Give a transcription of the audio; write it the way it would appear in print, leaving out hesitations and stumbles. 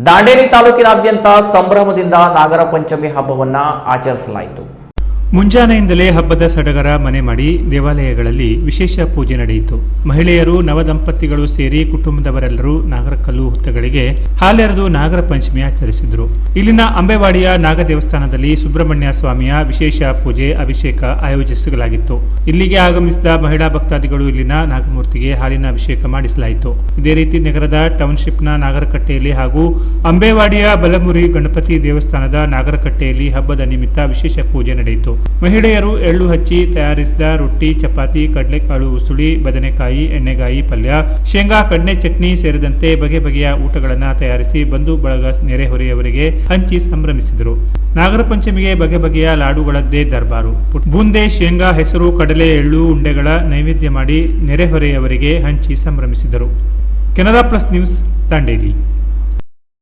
ದಾಂಡೇಲಿ ತಾಲೂಕಿನಾದ್ಯಂತ ಸಂಭ್ರಮದಿಂದ ನಾಗರ ಪಂಚಮಿ ಹಬ್ಬವನ್ನು ಆಚರಿಸಲಾಯಿತು. ಮುಂಜಾನೆಯಿಂದಲೇ ಹಬ್ಬದ ಸಡಗರ ಮನೆ ಮಾಡಿ ದೇವಾಲಯಗಳಲ್ಲಿ ವಿಶೇಷ ಪೂಜೆ ನಡೆಯಿತು. ಮಹಿಳೆಯರು ನವದಂಪತಿಗಳು ಸೇರಿ ಕುಟುಂಬದವರೆಲ್ಲರೂ ನಾಗರಕಲ್ಲು ಹುತ್ತಗಳಿಗೆ ಹಾಲೆರೆದು ನಾಗರ ಪಂಚಮಿ ಆಚರಿಸಿದರು. ಇಲ್ಲಿನ ಅಂಬೆವಾಡಿಯ ನಾಗ ದೇವಸ್ಥಾನದಲ್ಲಿ ಸುಬ್ರಹ್ಮಣ್ಯ ಸ್ವಾಮಿಯ ವಿಶೇಷ ಪೂಜೆ ಅಭಿಷೇಕ ಆಯೋಜಿಸಲಾಗಿತ್ತು. ಇಲ್ಲಿಗೆ ಆಗಮಿಸಿದ ಮಹಿಳಾ ಭಕ್ತಾದಿಗಳು ಇಲ್ಲಿನ ನಾಗಮೂರ್ತಿಗೆ ಹಾಲಿನ ಅಭಿಷೇಕ ಮಾಡಿಸಲಾಯಿತು. ಇದೇ ರೀತಿ ನಗರದ ಟೌನ್ಶಿಪ್ನ ನಾಗರಕಟ್ಟೆಯಲ್ಲಿ ಹಾಗೂ ಅಂಬೆವಾಡಿಯ ಬಲಮುರಿ ಗಣಪತಿ ದೇವಸ್ಥಾನದ ನಾಗರಕಟ್ಟೆಯಲ್ಲಿ ಹಬ್ಬದ ನಿಮಿತ್ತ ವಿಶೇಷ ಪೂಜೆ ನಡೆಯಿತು. ಮಹಿಳೆಯರು ಎಳ್ಳು ಹಚ್ಚಿ ತಯಾರಿಸಿದ ರೊಟ್ಟಿ, ಚಪಾತಿ, ಕಡಲೆಕಾಳು ಉಸುಳಿ, ಬದನೆಕಾಯಿ, ಎಣ್ಣೆಗಾಯಿ ಪಲ್ಯ, ಶೇಂಗಾ, ಕಡ್ನೆ ಚಟ್ನಿ ಸೇರಿದಂತೆ ಬಗೆ ಬಗೆಯ ಊಟಗಳನ್ನು ತಯಾರಿಸಿ ಬಂಧು ಬಳಗ ನೆರೆಹೊರೆಯವರಿಗೆ ಹಂಚಿ ಸಂಭ್ರಮಿಸಿದರು. ನಾಗರ ಪಂಚಮಿಗೆ ಬಗೆ ಬಗೆಯ ಲಾಡುಗಳದ್ದೇ ದರ್ಬಾರು. ಬೂಂದೆ, ಶೇಂಗಾ, ಹೆಸರು, ಕಡಲೆ, ಎಳ್ಳು ಉಂಡೆಗಳ ನೈವೇದ್ಯ ಮಾಡಿ ನೆರೆಹೊರೆಯವರಿಗೆ ಹಂಚಿ ಸಂಭ್ರಮಿಸಿದರು. Canara plus news, Dandeli.